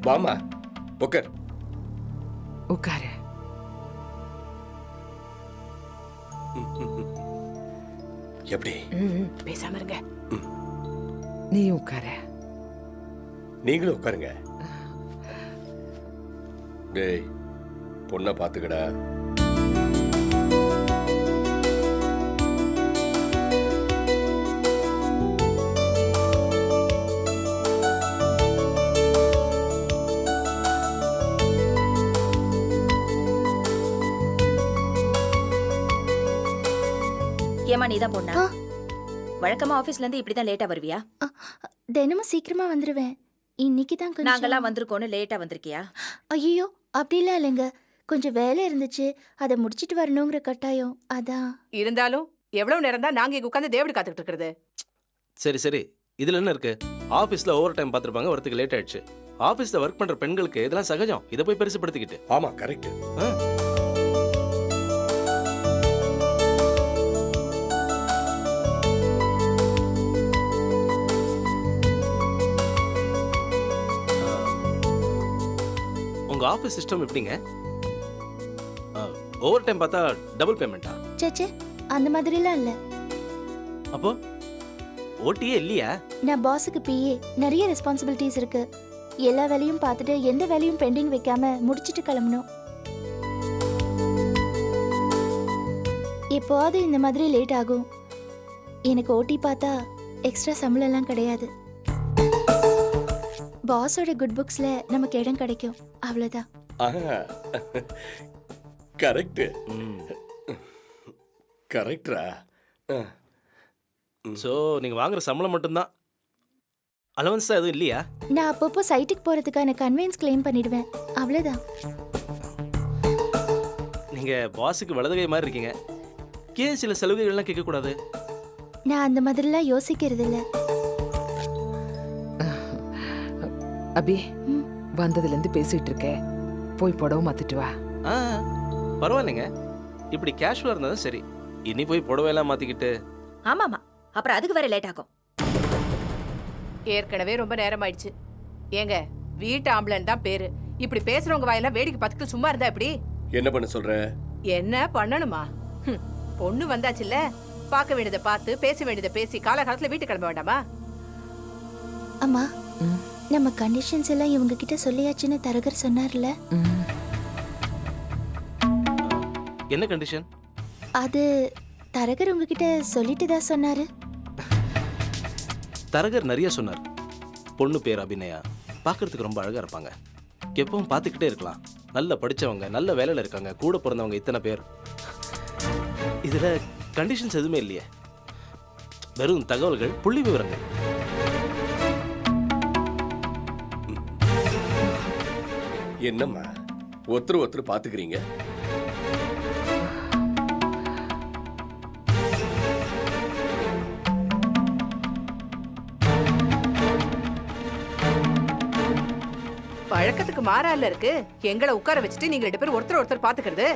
வாமா உட்கார். உட்காரு. எப்படி? பேசாம இருங்க. நீ உட்காரு. நீங்களும் உட்காருங்க. டேய், பொண்ணை பாத்துக்கடா. ஏமா நீதான் பொண்ணா? வழக்கமா ஆபீஸ்ல இருந்து இப்படிதான் லேட்டா வருவியா? தினமும் சீக்கிரமா வந்துருவேன். இன்னைக்கு தான் கொஞ்சம் நாங்கெல்லாம் வந்திருக்கோன்னு லேட்டா வந்திருக்கியா? ஐயோ அப்படிலாம் இல்லைங்க. கொஞ்சம் வேலை இருந்துச்சு, அதை முடிச்சிட்டு வரணுங்கிற கட்டாயம். அதான். இருந்தாலும் எவ்வளவு நேரம் தான் நாங்க இங்க உட்கார்ந்து தேவடி காத்துக்கிட்டு இருக்கிறது? சரி சரி, இதுல என்ன இருக்கு? ஆபீஸ்ல ஓவர் டைம் பார்த்திருப்பாங்க, வரதுக்கு லேட் ஆயிடுச்சு. ஆபீஸ்ல ஒர்க் பண்ற பெண்களுக்கு இதெல்லாம் சகஜம். இதை போய் பெருசுப்படுத்திக்கிட்டு. ஆமா கரெக்ட். உங்க ஆபீஸ் சிஸ்டம் எப்படிங்க? ஓவர் டைம் பார்த்தா டபுள் பேமெண்டா? சேச்சே, அந்த மாதிரிலாம் இல்ல. அப்போ ஓட்டியே இல்லையா? நான் பாஸுக்கு பிஏ. நிறைய ரெஸ்பான்சிபிலிட்டிஸ் இருக்கு. எல்லா வேலையும் பார்த்துட்டு எந்த வேலையும் பெண்டிங் வைக்காம முடிச்சிட்டு கிளம்பணும். எப்போவாது இந்த மாதிரி லேட் ஆகும். எனக்கு ஓட்டி பார்த்தா எக்ஸ்ட்ரா சம்பளம் எல்லாம் கிடையாது. பாஸோட குட் புக்ஸ்ல நமக்கு இடம் கிடைக்கும், அவ்வளவுதான். கரெக்ட். கரெக்டா? சோ நீங்க வாங்குற சம்பளம் மட்டும்தான், அலவன்ஸ் எதுவும் இல்லையா? நான் அப்பப்போ சைட்டுக்கு போறதுக்கான கன்வென்ஸ் கிளைம் பண்ணிடுவேன், அவ்வளவுதான். நீங்க பாஸுக்கு வலதுகை மாதிரி இருக்கீங்க. ஏன் சில சலுகைகள்லாம் கேட்க கூடாது? நான் அந்த மாதிரிலாம் யோசிக்கிறது இல்ல. அபி, வந்ததுல இருந்து பேசிட்டு இருக்கேன். போய் புடவை மாத்திட்டு வா. பரவாயில்லைங்க, இப்படி கேஷுவலா இருந்தா சரி. இனி போய் புடவை எல்லாம் மாத்திக்கிட்டு. ஆமாமா, அப்புறம் அதுக்கு வேற லேட் ஆகும். ஏற்கனவே ரொம்ப நேரம் ஆயிடுச்சு. ஏங்க, வீட்டு ஆம்பளன் தான் பேரு. இப்படி பேசுறவங்க வாயெல்லாம் வேடிக்கை பார்த்துட்டு சும்மா இருந்தா எப்படி? என்ன பண்ண சொல்ற? என்ன பண்ணணுமா? பொண்ணு வந்தாச்சுல்ல, பார்க்க வேண்டியதை பார்த்து பேச வேண்டியதை பேசி காலகாலத்துல வீட்டு கிளம்ப வேண்டாமா? அம்மா, நம்ம கண்டிஷன்ஸ் எல்லாம் இவங்க கிட்ட சொல்லியாச்சுன்னு தரகர் சொன்னார்ல. என்ன கண்டிஷன்? அது தரகர் உங்ககிட்ட சொல்லிட்டு தான் சொன்னாரு. தரகர் நிறைய சொன்னார். பொண்ணு பேர் அபிநயா, பார்க்கறதுக்கு ரொம்ப அழகா இருப்பாங்க. எப்பவும் பார்த்துக்கிட்டே இருக்கலாம். நல்ல படிச்சவங்க, நல்ல வேலையில இருக்காங்க, கூட பிறந்தவங்க இத்தனை பேர். இதுல கண்டிஷன்ஸ் எதுவுமே இல்லையே, வெறும் தகவல்கள், புள்ளி விவரங்கள். என்னம்மா ஒருத்தர் பாத்துக்கிறீங்க? பழக்கத்துக்கு மாறால இருக்கு. எங்களை உட்கார வச்சுட்டு நீங்க 2 பேரும் ஒருத்தர் பாத்துக்கிறது.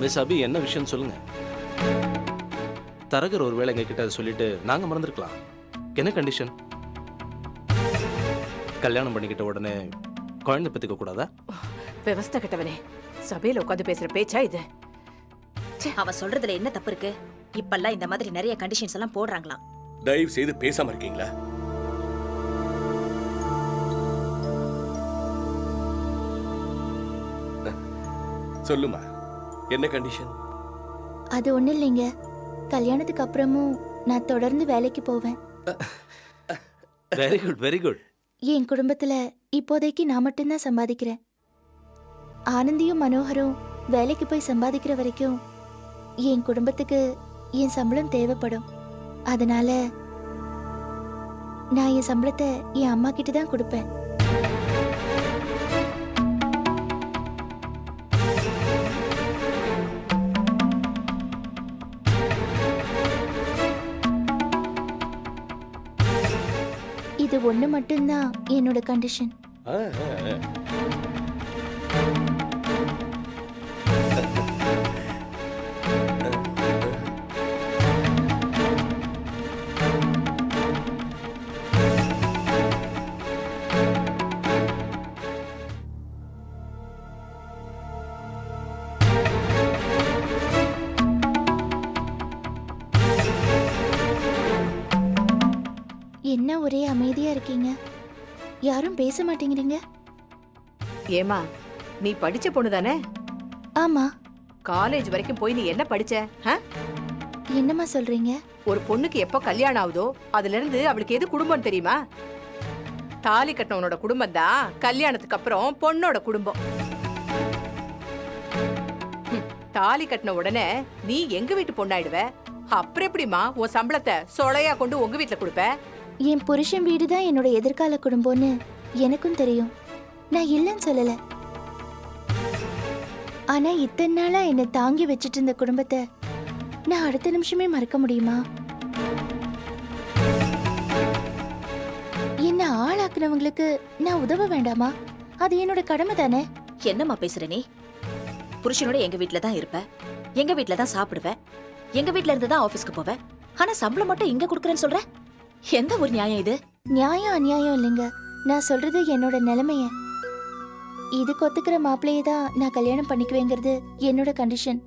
மிஸ் அபி, என்ன விஷயம் சொல்லுங்க. தரகர் ஒருவேளை எங்க கிட்ட சொல்லிட்டு நாங்க மறந்துருக்கலாம். என்ன கண்டிஷன்? கல்யாணம் பண்ணிக்கிட்ட உடனே குழந்தை பெத்துக்க கூடாதா? விவஸ்தை கட்டவனே, சபையில உட்காந்து பேசுற பேச்சா இது? அவ சொல்றதுல என்ன தப்பு இருக்கு? இப்பெல்லாம் இந்த மாதிரி நிறைய கண்டிஷன்ஸ் எல்லாம் போடுறாங்களாம். தயவு செய்து பேசாம இருக்கீங்களா? சொல்லுமா, என்ன கண்டிஷன்? அது ஒண்ணும் இல்லைங்க. கல்யாணத்துக்கு அப்புறமும் நான் தொடர்ந்து வேலைக்கு போவேன். Very good, very good. என் குடும்பத்துல இப்போதைக்கு நான் மட்டும்தான் சம்பாதிக்கிறேன். ஆனந்தியும் மனோகரும் வேலைக்கு போய் சம்பாதிக்கிற வரைக்கும் என் குடும்பத்துக்கு என் சம்பளம் தேவைப்படும். அதனால நான் என் சம்பளத்தை என் அம்மா கிட்ட தான் கொடுப்பேன். இது ஒண்ணு மட்டும்தான் என்னோட கண்டிஷன். என்ன ஒரே அமைதியா இருக்கீங்க? யாரும் பேச மாட்டேங்கிறீங்க? ஏமா நீ படிச்ச பொண்ணு தானே? ஆமா. காலேஜ் வரைக்கும் போய் நீ என்ன படிச்ச? ஆ? என்னம்மா சொல்றீங்க? ஒரு பொண்ணுக்கு எப்போ கல்யாணம் ஆகுதோ அதுல இருந்து அவளுக்கு எது குடும்பம் தெரியுமா? தாலி கட்டினவனோட குடும்பம் தான் கல்யாணத்துக்கு அப்புறம் பொண்ணோட குடும்பம். தாலி கட்டின உடனே நீ எங்க வீட்டு பொண்ணாயிடுவ. அப்புறம் எப்படிமா உன் சம்பளத்தை சொலையா கொண்டு உங்க வீட்டுல கொடுப்ப? என் புருஷன் வீடு தான் என்னோட எதிர்கால குடும்பம்னு எனக்கும் தெரியும். நான் இல்லைன்னு சொல்லல. ஆனா இத்தனை நாளா என்னை தாங்கி வச்சிட்டு இருந்த குடும்பத்தை நான் அடுத்த நிமிஷமே மறக்க முடியுமா? என்ன ஆளாக்குனவங்களுக்கு நான் உதவ வேண்டாமா? அது என்னோட கடமை தானே. என்னம்மா பேசுற நீ? புருஷனோட எங்க வீட்ல தான் இருப்ப, எங்க வீட்ல தான் சாப்பிடுவ, எங்க வீட்ல இருந்து தான் ஆபீஸ்க்கு போவ. ஆனா சம்பளம் மட்டும் இங்க குடுக்கறேன்னு சொல்ற? எந்த ஒரு நியாயம் இது? நியாயம் அநியாயம் இல்லைங்க. நான் சொல்றது என்னோட நிலைமைய. இதுக்கு ஒத்துக்கிற மாப்பிள்ளையே தான் நான் கல்யாணம் பண்ணிக்குவேங்கிறது என்னோட கண்டிஷன்.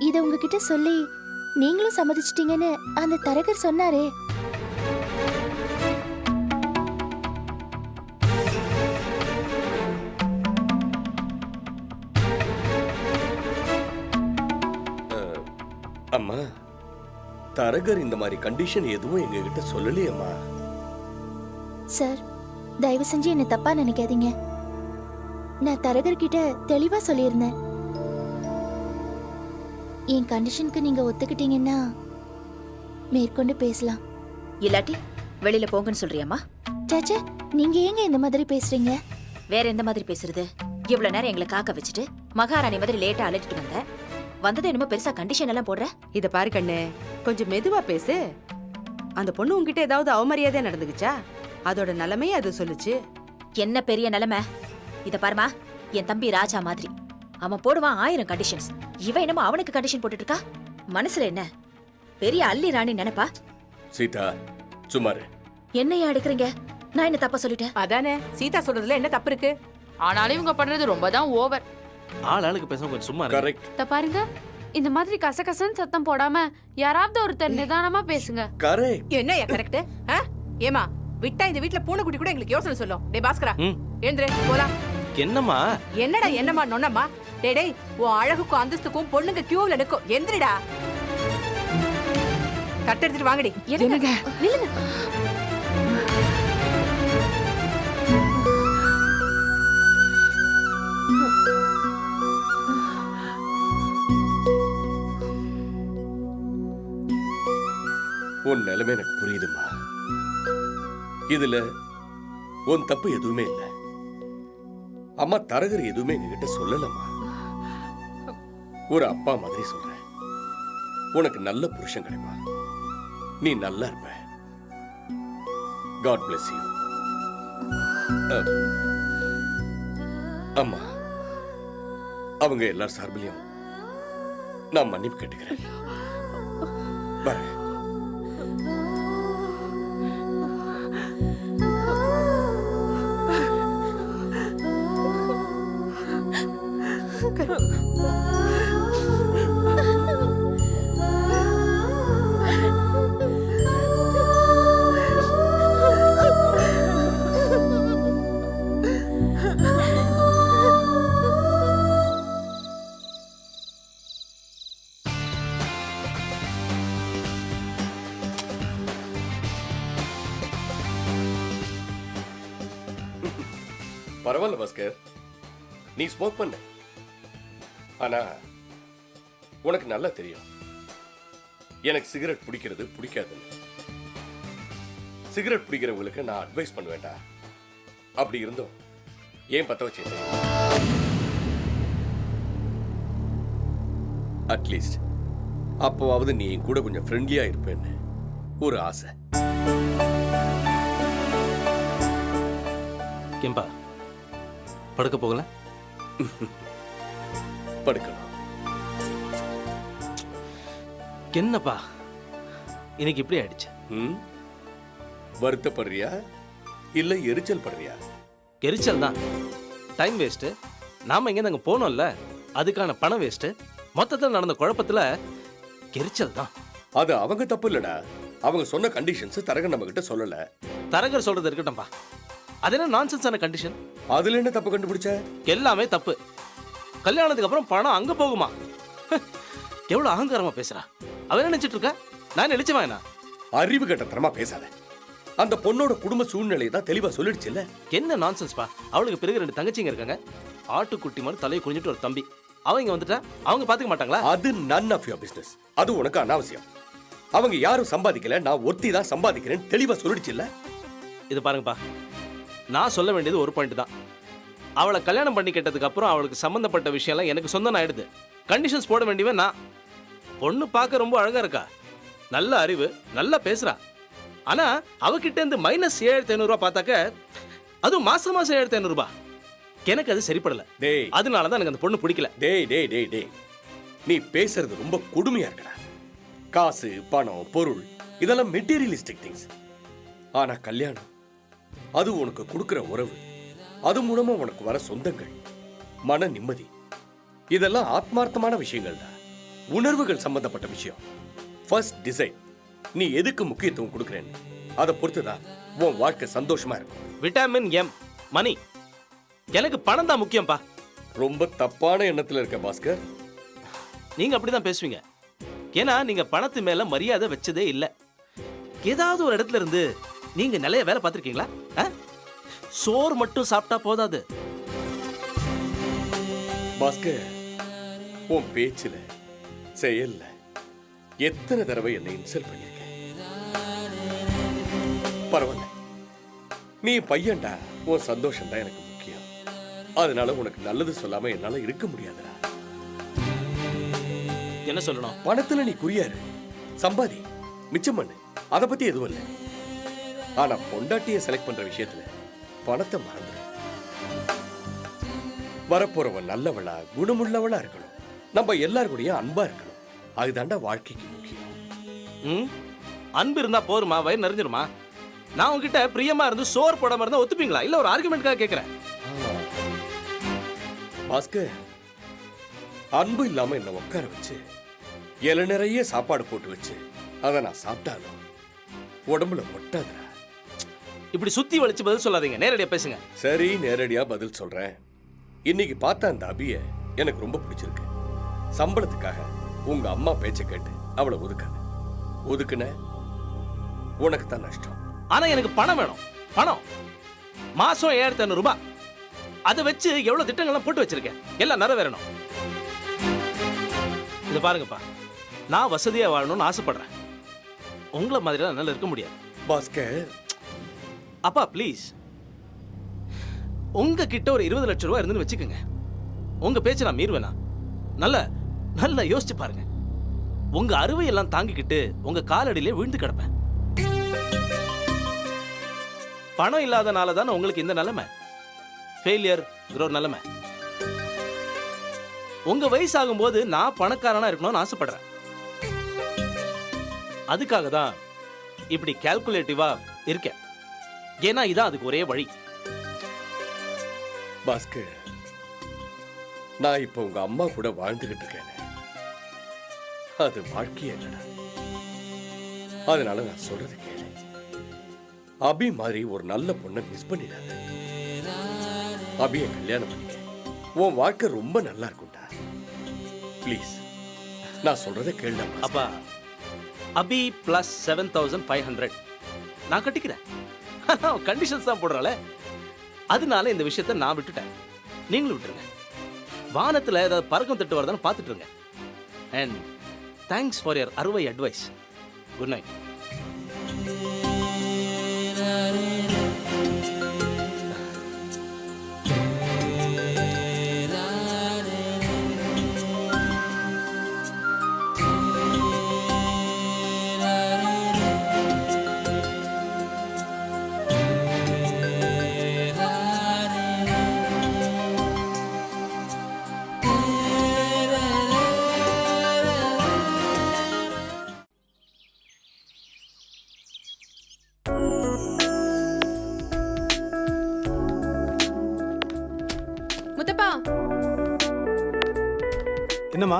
இத உங்ககிட்ட சொல்லி நீங்களும் சம்மதிச்சிட்டீங்கன்னு அந்த தரகர் சொன்னாரே. அம்மா, தரகர் இந்த மாதிரி கண்டிஷன் எதுவும் எங்ககிட்ட சொல்லலையேம்மா. சார், தயவு செஞ்சு என்ன தப்பா நினைக்காதீங்க. நான் தரகர்கிட்ட தெளிவா சொல்லியிருந்தேன். என் கண்டிஷனுக்கு நீங்க ஒத்துக்கிட்டீங்கன்னா மேற்கொண்டு பேசலாம். இல்லாட்டி வெளியில போங்கன்னு சொல்றியாம்மா? சாச்சா, நீங்க ஏங்க இந்த மாதிரி பேசுறீங்க? வேற எந்த மாதிரி பேசுறது? இவ்வளவு நேரம் எங்களை காக்க வச்சுட்டு மகாராணி மாதிரி லேட்டா அழைச்சிட்டு வந்தது என்னமோ பெருசா கண்டிஷன் எல்லாம் போடுற. இத பாரு கண்ணு, கொஞ்சம் மெதுவா பேசு. அந்த பொண்ணு உன்கிட்ட ஏதாவது அவமரியாதையா நடந்துக்குச்சா? அதோட நிலைமையே அது சொல்லுச்சு. என்ன பெரிய நிலைமை? இத பாருமா, என் தம்பி ராஜா மாதிரி அவன் போடுவான் 1000 கண்டிஷன்ஸ். இவ என்னமோ அவனுக்கு கண்டிஷன் போட்டுட்டு இருக்கா. மனசுல என்ன பெரிய அள்ளி ராணி நினைப்பா? சீதா, சுமாரு. என்னையா எடுக்கிறீங்க? நான் என்ன தப்பா சொல்லிட்டேன்? அதானே, சீதா சொல்றதுல என்ன தப்பு இருக்கு? ஆனாலும் இவங்க பண்றது ரொம்ப தான் ஓவர். ஆளுக்கு பேச கொஞ்சம் சும்மா இரு. கரெக்ட். இத பாருங்க, இந்த மாதிரி கசகசன்னு சத்தம் போடாம யாராவது ஒருத்தர் நிதானமா பேசுங்க. கரெக்ட். என்னையா கரெக்ட்? ஏமா விட்டா இந்த வீட்ல பூனைக்குட்டி கூட எங்களுக்கு யோசனை சொல்லும். டேய் பாஸ்கரா, ம். எழுந்துரு போலாம். என்னம்மா? என்னடா என்னமா நொன்னம்மா? டேய் டேய், உன் அழகுக்கும் அந்தஸ்துக்கும் பொண்ணுங்க கியூல நிக்கும். எந்திரிடா. தட்டு எடுத்துட்டு வாங்கடி. என்னங்க? நில்லுங்க. உன் நிலைமை எனக்கு புரியுதுமா. இதுல உன் தப்பு எதுவுமே இல்ல. அம்மா, தரகர் எதுவுமே எங்ககிட்ட சொல்லலம்மா. ஒரு அப்பா மாதிரி சொல்றேன். உனக்கு நல்ல புருஷன் கிடைப்பா. நீ நல்லா இருப்ப. God bless you. அம்மா, அவங்க எல்லார் சார்பிலையும் நான் மன்னிப்பு கேட்டுக்கிறேன். வரேன். பரவாயில்ல பாஸ்கர், நீ ஸ்மோக் பண்ண. ஆனா உனக்கு நல்லா தெரியும் எனக்கு சிகரெட் பிடிக்கிறது பிடிக்காதுன்னு. சிகரெட் பிடிக்கிறவங்களுக்கு நான் அட்வைஸ் பண்ணுவேன்டா. அப்படி இருந்தோம் ஏன் பத்த வச்சேன்? அட்லீஸ்ட் அப்போவாவது நீ என் கூட கொஞ்சம் ஃப்ரெண்ட்லியா இருப்பேன்னு ஒரு ஆசை. கேம்பா, படுக்க போகல? படுக்கணும். என்னப்பா இன்னைக்கு இப்படி ஆயிடுச்சு? வருத்தப்படுறியா இல்ல எரிச்சல் படுறியா? எரிச்சல் தான். Time waste. நாம எங்கே அங்கே போனோம்ல, அதுக்கான பணம் வேஸ்ட்டு. மொத்தத்தில் நடந்த குழப்பத்தில் எரிச்சல் தான். அது அவங்க தப்பு இல்லடா. அவங்க சொன்ன கண்டிஷன்ஸ் தரகன் நம்ம கிட்ட சொல்லல. தரகர் சொல்றது இருக்கட்டும்பா. அது என்ன நான்சென்ஸான கண்டிஷன்? அதுல என்ன தப்பு கண்டுபிடிச்ச? எல்லாமே தப்பு. கல்யாணத்துக்கு அப்புறம் பணம் அங்க போகுமா? எவ்வளவு அகங்காரமா பேசுறா. அவ என்ன நினைச்சிட்டு இருக்கா? நான் நினைச்சவா என்ன? அறிவு கட்டத்தனமா பேசாத. அந்த பொண்ணோட குடும்ப சூழ்நிலையை தான் தெளிவா சொல்லிடுச்சுல்ல. என்ன நான்சென்ஸ்பா. அவளுக்கு பிறகு 2 தங்கச்சிங்க இருக்காங்க. ஆட்டுக்குட்டி மாதிரி தலையை குனிஞ்சிட்டு ஒரு தம்பி. அவங்க வந்துட்டா அவங்க பாத்துக்க மாட்டாங்களா? அது நன் ஆஃப் யுவர் பிசினஸ். அது உனக்கு அனாவசியம். அவங்க யாரும் சம்பாதிக்கல, நான் ஒருத்தி தான் சம்பாதிக்கிறேன்னு தெளிவா சொல்லிடுச்சுல்ல. இது பாருங்கப்பா, நான் சொல்ல வேண்டியது ஒரு பாயிண்ட் தான். அவளை கல்யாணம் பண்ணி கேட்டதுக்கு அப்புறம் அவளுக்கு சம்பந்தப்பட்ட விஷயம்லாம் எனக்கு சொந்தம் ஆயிடுது. கண்டிஷன்ஸ் போட வேண்டியவன் நான். பொண்ணு பார்க்க ரொம்ப அழகா இருக்கா, நல்ல அறிவு, நல்லா பேசுறா. ஆனா அவகிட்ட இருந்து -7,500 பார்த்தாக்க, அதுவும் மாசம் 7,500. எனக்கு அது சரிப்படல. டேய், அதனாலதான் எனக்கு அந்த பொண்ணு பிடிக்கல. டேய் டேய் டேய் டேய், நீ பேசுறது ரொம்ப கொடுமையா இருக்கடா. காசு, பணம், பொருள் இதெல்லாம் மெட்டீரியலிஸ்டிக் திங்ஸ். ஆனா கல்யாணம் அது உனக்கு கொடுக்கிற உறவு, அது மூலமா உனக்கு வர சொந்தங்கள், மன நிம்மதி, இதெல்லாம் ஆத்மார்த்தமான விஷயங்கள் தான். உணர்வுகள் சம்பந்தப்பட்ட விஷயம். ஃபர்ஸ்ட் டிசைட், நீ எதுக்கு முக்கியத்துவம் கொடுக்கறேன்னு அதை பொறுத்துதான் உன் வாழ்க்கை சந்தோஷமா இருக்கும். விட்டாமின் எம், மணி. எனக்கு பணம் தான் முக்கியம்பா. ரொம்ப தப்பான எண்ணத்துல இருக்க பாஸ்கர். நீங்க அப்படிதான் பேசுவீங்க. ஏன்னா நீங்க பணத்து மேல மரியாதை வச்சதே இல்ல. ஏதாவது ஒரு இடத்துல இருந்து நீங்க நிறைய வேலை பார்த்திருக்கீங்களா? சோறு மட்டும் சாப்பிட்டா போதாது. பாஸ்கர், உன் பேச்சுல, செயல்ல எத்தனை தடவை என்னை இன்சல்ட் பண்ணிருக்க. பரவாயில்ல, நீ பையன்டா, உன் சந்தோஷம் தான் எனக்கு முக்கியம். அதனால உனக்கு நல்லது சொல்லாம என்னால இருக்க முடியாதுடா. என்ன சொல்லணும்? பணத்துல நீ குறியாரு, சம்பாதி, மிச்சம் பண்ணு, அதை பத்தி எதுவும் இல்லை. ஆனா பொண்டாட்டிய செலக்ட் பண்ற விஷயத்துல பணத்தை மறந்துடு. வரப்போறவன் நல்லவளா, குணமுள்ளவளா இருக்கணும். நம்ம எல்லாருக்கூடயும் அன்பா இருக்கணும். அதுதாண்டா வாழ்க்கைக்கு முக்கியம். அன்பு இருந்தா போருமா, வயிறு நிறைஞ்சிருமா? நான் உங்ககிட்ட பிரியமா இருந்து சோறு போடாம இருந்தா ஒத்துப்பீங்களா? இல்ல ஒரு ஆர்குமெண்ட்காக கேக்குறேன். பாஸ்கர், அன்பு இல்லாம என்ன உட்கார வச்சு இலை நிறைய சாப்பாடு போட்டு வச்சு அதை நான் சாப்பிட்டாலும் உடம்புல ஒட்டாதுடா. இப்படி சுத்தி வலிச்சு பதில் சொல்லாதீங்க, நேரடியா பேசுங்க. சரி, நேரடியா பதில் சொல்றேன். இன்னைக்கு பார்த்த அந்த அபிய எனக்கு ரொம்ப பிடிச்சிருக்கு. சம்பளத்துக்காக உங்க அம்மா பேச்ச கேட்டு அவளை ஒதுக்குன உனக்கு தான் நஷ்டம். ஆனா எனக்கு பணம் வேணும். பணம் மாசம் 7,500. அதை வச்சு எவ்வளவு திட்டங்கள்லாம் போட்டு வச்சிருக்கேன், எல்லாம் நிறைவேறணும். இது பாருங்கப்பா, நான் வசதியா வாழணும்னு ஆசைப்படுறேன். உங்களை மாதிரி என்னால இருக்க முடியாது. பாஸ்கர், அப்பா ப்ளீஸ், உங்க கிட்ட ஒரு 20 லட்சம் ரூபாய் இருந்துன்னு வச்சுக்கோங்க. உங்க பேச்ச நான் மீறுவேனா? நல்லா யோசிச்சு பாருங்க. உங்க அறுவை எல்லாம் தாங்கிக்கிட்டு உங்க காலடியிலே விழுந்து கிடப்பேன். பணம் இல்லாதனால தான் உங்களுக்கு இந்த நிலைமை, ஃபெயிலியர் நிலைமை. உங்க வயசாகும் போது நான் பணக்காரனா இருக்கணும்னு ஆசைப்படுறேன். அதுக்காக தான் இப்படி கால்குலேட்டிவா இருக்கேன். ஏன்னா இதான் அதுக்கு ஒரே வழி. பாஸ்கர், நான் இப்ப உங்க அம்மா கூட வாழ்ந்துகிட்டு இருக்கேன். அது வாழ்க்கையே இல்லடா. அதனால நான் சொல்றது கேளு. அபி மாதிரி ஒரு நல்ல பொண்ணை மிஸ் பண்ணிடாத. அபியை கல்யாணம் பண்ணிக்க, உன் வாழ்க்கை ரொம்ப நல்லா இருக்கும்டா. ப்ளீஸ், நான் சொல்றதை கேளுடா. அப்பா, அபி பிளஸ் 7,500 நான் கட்டிக்கிறேன். கண்டிஷன்ஸ் தான் போடுறாள, அதனால இந்த விஷயத்தை நான் விட்டுட்டேன். நீங்களும் விட்டுருங்க. வானத்துல ஏதாவது பறக்கம் தட்டு வரதான்னு பார்த்துட்டு இருங்க. அண்ட் தேங்க்ஸ் ஃபார் யர் அறுவை அட்வைஸ். Good night. முத்தப்பா, என்னம்மா?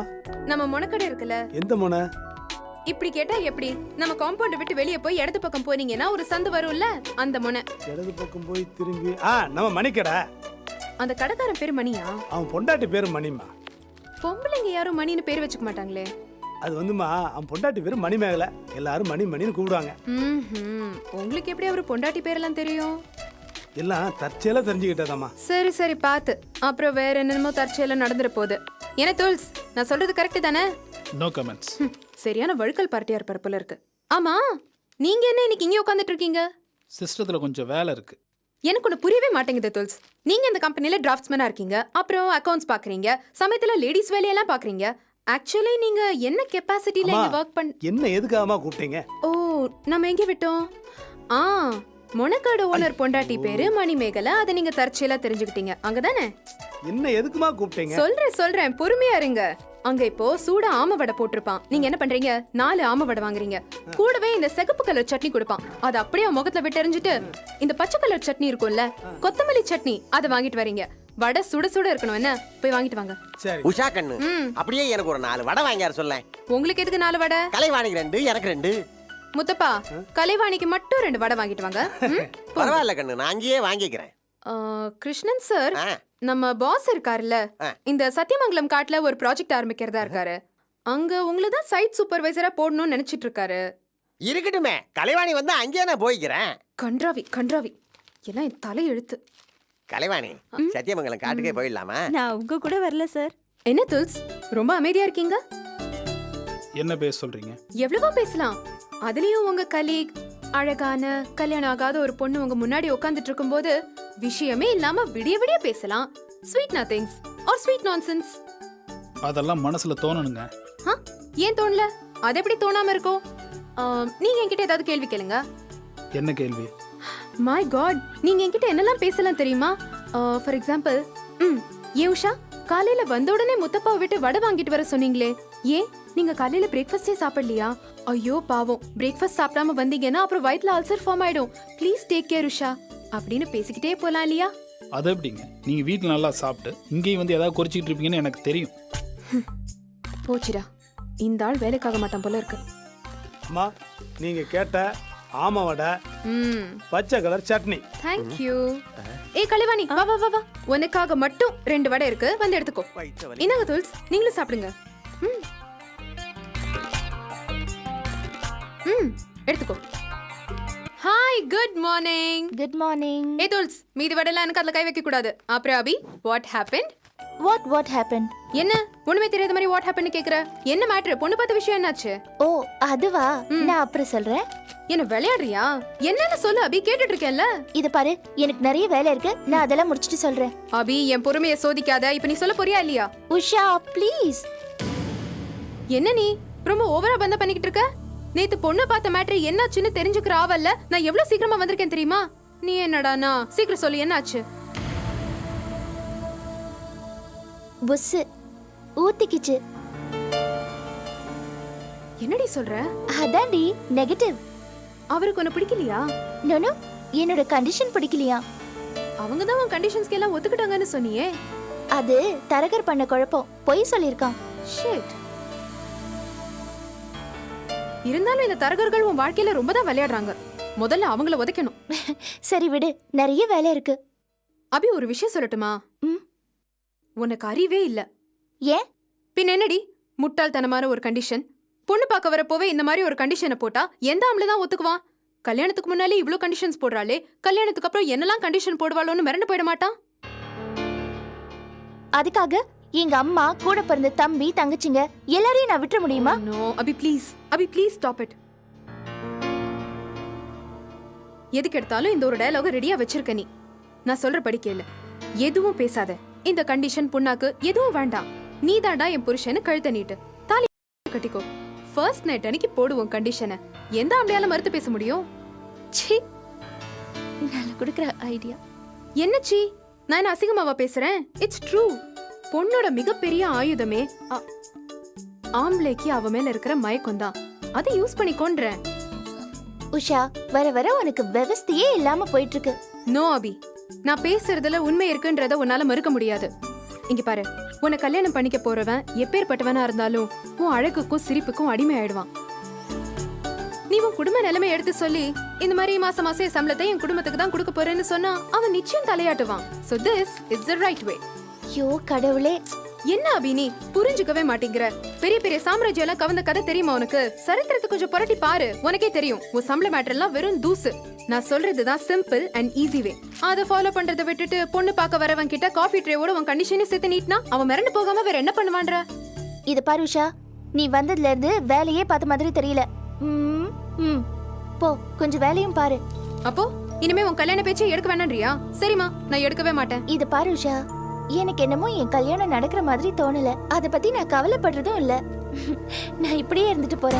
நம்ம முனக்கடை இருக்குல்ல, எந்த முனை? இப்படி கேட்டா எப்படி? நம்ம காம்பவுண்ட் விட்டு வெளியே போய் இடது பக்கம் போனீங்கன்னா ஒரு சந்து வரும்ல, அந்த முனை. இடது பக்கம் போய் திரும்பி நம்ம மணிக்கடை. அந்த கடைக்காரன் பேரு மணியா? அவன் பொண்டாட்டி பேரு மணிமா. பொம்பளைங்க யாரும் மணின்னு பேர் வச்சுக்க மாட்டாங்களே. அது வந்துமா அவன் பொண்டாட்டி பேரு மணிமேகலை. எல்லாரும் மணி மணின்னு கூப்பிடுவாங்க. உங்களுக்கு எப்படி அவரு பொண்டாட்டி பேரெல்லாம் தெரியும்? எல்லாம் தற்செயலா தெரிஞ்சுக்கிட்டதாமா. சரி சரி பாத்து. அப்புறம் வேற என்னமோ தற்செயலா நடந்துற போகுது. என்ன தூள்ஸ், நான் சொல்றது கரெக்ட் தானே? No comments. சரியான வழுக்கல் பார்ட்டியா இருப்பார் போல இருக்கு. ஆமா, நீங்க என்ன இன்னைக்கு இங்கே உட்காந்துட்டு இருக்கீங்க? சிஸ்டத்துல கொஞ்சம் வேலை இருக்கு. எனக்கு ஒன்று புரியவே மாட்டேங்குது தூள்ஸ். நீங்க இந்த கம்பெனில டிராஃப்ட்ஸ்மேனா இருக்கீங்க, அப்புறம் அக்கவுண்ட்ஸ் பாக்குறீங்க, சமயத்துல லேடிஸ் வேலையெல்லாம் பாக்குறீங்க. ஆக்சுவலி நீங்க என்ன கெப்பாசிட்டில இங்க வர்க் என்ன எதுக்காகமா கூப்பிட்டீங்க? ஓ, நம்ம எங்க விட்டோம்? மொனக்காடு ஓனர் பொண்டாட்டி பேரு மணிமேகலை. அதை நீங்க தற்செயலா தெரிஞ்சுக்கிட்டீங்க, அங்கதானே? என்ன எதுக்குமா கூப்பிட்டீங்க? சொல்றேன் பொறுமையா இருங்க. அங்க இப்போ சூட ஆம வடை போட்டிருப்பான். நீங்க என்ன பண்றீங்க? 4 ஆம வடை வாங்குறீங்க. கூடவே இந்த சிகப்பு கலர் சட்னி கொடுப்பான். அது அப்படியே முகத்துல விட்டு எறிஞ்சிட்டு இந்த பச்சை கலர் சட்னி இருக்கும்ல, கொத்தமல்லி சட்னி, அதை வாங்கிட்டு வரீங்க. வடை சுட சுட இருக்கணும், என்ன? போய் வாங்கிட்டு வாங்க. சரி உஷா கண்ணு, அப்படியே எனக்கு ஒரு 4 வடை வாங்கியார சொல்லேன். உங்களுக்கு எதுக்கு 4 வடை? கலைவாணிக்கு 2, எனக்கு 2. முத்தப்பா, கலைவாணிக்கு மட்டும் 2 வடை வாங்கிட்டு வாங்க. பரவாயில்ல கண்ணு, நான் அங்கேயே வாங்கிக்கிறேன். கிருஷ்ணன் சார், நம்ம பாஸ் இருக்காருல்ல, இந்த சத்தியமங்கலம் காட்டுல ஒரு ப்ராஜெக்ட் ஆரம்பிக்கிறதா இருக்காரு. அங்க உங்களை தான் சைட் சூப்பர்வைசரா போடணும்னு நினைச்சிட்டு இருக்காரு. இருக்கட்டுமே, கலைவாணி வந்து அங்கேயே நான் போய்க்கிறேன். கன்றாவி எல்லாம் என் தலை எழுத்து. கலைவாணி, சத்தியமங்கலம் காட்டுக்கே போயிடலாமா? நான் உங்க கூட வரல சார். என்ன துல்ஸ், ரொம்ப அமைதியா இருக்கீங்க? என்ன பேச சொல்றீங்க? எவ்வளவோ பேசலாம். அதுலயும் உங்க கலீக், அழகான கல்யாணம் ஆகாத ஒரு பொண்ணு உங்க முன்னாடி உட்கார்ந்துட்டு இருக்கும்போது விஷயமே இல்லாம விடிய விடிய பேசலாம். Sweet nothings are sweet nonsense. அதெல்லாம் மனசுல தோணணுங்க. ஏன் தோணல? அது எப்படி தோணாம இருக்கும்? நீங்க என்கிட்ட ஏதாவது கேள்வி கேளுங்க. என்ன கேள்வி? மை காட், நீங்க என்கிட்ட என்னெல்லாம் பேசலாம் தெரியுமா? ஃபார் எக்ஸாம்பிள், ஏ உஷா, காலையில வந்த உடனே முத்தப்பாவை விட்டு வடை வாங்கிட்டு வர சொன்னீங்களே, ஏன் நீங்க காலையில பிரேக்ஃபாஸ்டே சாப்பிடலையா? ஐயோ பாவம், பிரேக்ஃபாஸ்ட் சாப்பிடாம வந்தீங்கன்னா அப்புறம் வயித்துல அல்சர் ஃபார்ம் ஆயிடும். ப்ளீஸ் டேக் கேர் உஷா அப்படின்னு பேசிக்கிட்டே போலாம் இல்லையா? அது எப்படிங்க? நீங்க வீட்டுல நல்லா சாப்பிட்டு இங்கேயும் வந்து ஏதாவது குறிச்சிட்டு இருப்பீங்கன்னு எனக்கு தெரியும். போச்சுடா, இந்த ஆள் வேலைக்காக மாட்டான் போல இருக்கு. அம்மா, நீங்க கேட்ட ஆம வடை, பச்சை கலர் சட்னி. Thank you. ஏய் கலைவாணி, வா வா வா வா, உனக்காக மட்டும் 2 வடை இருக்கு, வந்து எடுத்துக்கோ. இந்தாங்க துல்ஸ், நீங்களும் சாப்பிடுங்க. எடுத்துக்கோ. Hi, good morning. Good morning. ஏ துல்ஸ், மீதி வடைலாம் எனக்கு அதுல கை வைக்க கூடாது. அப்புறம் Abhi, what happen? What happen? என்ன ஒண்ணுமே தெரியாத மாதிரி வாட் ஹேப்பன் கேக்குற? என்ன மேட்டர்? பொண்ணு பார்த்த விஷயம் என்னாச்சு? ஓ அதுவா, நான் அப்புறம் சொல்றேன். என்ன விளையாடுறியா? என்னன்னு சொல்லு அபி, கேட்டுட்டு இருக்கேன்ல. இது பாரு, எனக்கு நிறைய வேலை இருக்கு, நான் அதெல்லாம் முடிச்சிட்டு சொல்றேன். அபி, என் பொறுமையை சோதிக்காத. இப்ப நீ சொல்ல போறியா இல்லையா? உஷா ப்ளீஸ். என்ன நீ ரொம்ப ஓவரா பந்த பண்ணிக்கிட்டு இருக்க? நேத்து பொண்ணு பார்த்த மேட்டர் என்னாச்சுன்னு தெரிஞ்சுக்கிற ஆவல்ல நான் எவ்வளவு சீக்கிரமா வந்திருக்கேன் தெரியுமா? நீ என்னடானா? சீக்கிரம் சொல்லு, என்னாச்சு? புஸ் ஊத்திக்கிச்சு. என்னடி சொல்ற? அதான்டி நெகட்டிவ். அவருக்கு ஒன்னு பிடிக்கலையா? நோ, என்னோட கண்டிஷன் பிடிக்கலையா? அவங்க தான் உன் கண்டிஷன்ஸ்க்கு எல்லாம் ஒத்துக்கிட்டாங்கன்னு சொன்னியே. அது தரகர் பண்ண குழப்பம், பொய் சொல்லிருக்கான். ஷிட். இருந்தாலும் இந்த தரகர்கள் உன் வாழ்க்கையில ரொம்ப தான் விளையாடுறாங்க. முதல்ல அவங்கள உதைக்கணும். சரி விடு, நிறைய வேலை இருக்கு. அபி, ஒரு விஷயம் சொல்லட்டுமா? உனக்கு அறிவே இல்ல. ஏன்? பின் என்னடி முட்டாள்தனமான ஒரு கண்டிஷன்? பொண்ணு பார்க்க வரப்போவே இந்த மாதிரி ஒரு கண்டிஷனை போட்டா எந்த ஆம்பளை தான் ஒத்துக்குவான்? கல்யாணத்துக்கு முன்னாலே இவ்ளோ கண்டிஷன்ஸ் போடுறாளே, கல்யாணத்துக்கு அப்புறம் என்னெல்லாம் கண்டிஷன் போடுவாளோன்னு மிரண்டு போயிட மாட்டான்? அதுக்காக எங்க அம்மா, கூட பிறந்த தம்பி, தங்கச்சிங்க எல்லாரையும் நான் விட்டுற முடியுமா? No Abhi, please. Abhi, please stop it. எதுக்கு எடுத்தாலும் இந்த ஒரு டயலாக ரெடியா வச்சிருக்க நீ. நான் சொல்ற படி கேளு, எதுவும் பேசாத. இந்த கண்டிஷன் புண்ணாக்கு எதுவும் வேண்டாம். நீ தாண்டா என் புருஷனு கழுத்த நீட்டு தாலி கட்டிக்கோ. ஃபர்ஸ்ட் நைட் அன்னைக்கு போடுவோம் கண்டிஷனை. எந்த ஆம்பளையால மறுத்து பேச முடியும்? சி, நான் கொடுக்குற ஐடியா என்ன சி? நான் என்ன அசிங்கமாவா பேசுறேன்? It's true. பொண்ணோட மிகப்பெரிய ஆயுதமே ஆம்பளைக்கு அவ மேல இருக்கிற மயக்கம் தான். அதை யூஸ் பண்ணி கொன்றேன். உஷா, வர வர உனக்கு விவஸ்தையே இல்லாம போயிட்டு இருக்கு. நோ அபி, நான் பேசுறதுல உண்மை இருக்குன்றத உன்னால மறுக்க முடியாது. இங்க பாரு, உன்னை கல்யாணம் பண்ணிக்க போறவன் எப்பேற்பட்டவனா இருந்தாலும் உன் அழகுக்கும் சிரிப்புக்கும் அடிமை ஆயிடுவான். நீ உன் குடும்ப நிலைமை எடுத்து சொல்லி இந்த மாதிரி மாசம் மாசம் என் சம்பளத்தை என் குடும்பத்துக்கு தான் கொடுக்க போறேன்னு சொன்னா அவன் நிச்சயம் தலையாட்டுவான். So this is the right way. ஐயோ கடவுளே, என்ன அபி நீ புரிஞ்சுக்கவே மாட்டேங்கிற? பெரிய பெரிய சாம்ராஜ்யம் எல்லாம் கவர்ந்த கதை தெரியுமா உனக்கு? சரித்திரத்தை கொஞ்சம் புரட்டி பாரு, உனக்கே தெரியும். உன் சம்பள மேட்டர் எல்லாம் வெறும் தூசு. நான் சொல்றதுதான் சிம்பிள் அண்ட் ஈஸி வே. அதை ஃபாலோ பண்றதை விட்டுட்டு பொண்ணு பார்க்க வரவன் கிட்ட காஃபி ட்ரேவோட உன் கண்டிஷனே சேர்த்து நீட்னா அவன் மிரண்டு போகாம வேற என்ன பண்ணுவான்ற? இது பாரு உஷா, நீ வந்ததுல இருந்து வேலையே பார்த்த மாதிரி தெரியல. போ, கொஞ்சம் வேலையும் பாரு. அப்போ இனிமே உன் கல்யாண பேச்சை எடுக்க வேணான்றியா? சரிம்மா, நான் எடுக்கவே மாட்டேன். இது பாரு உஷா, எனக்கு என்னமோ என் கல்யாணம் நடக்கிற மாதிரி தோணல. அத பத்தி நான் கவலைப்படுறதும் இல்ல. நான் இப்படியே இருந்துட்டு போறேன்.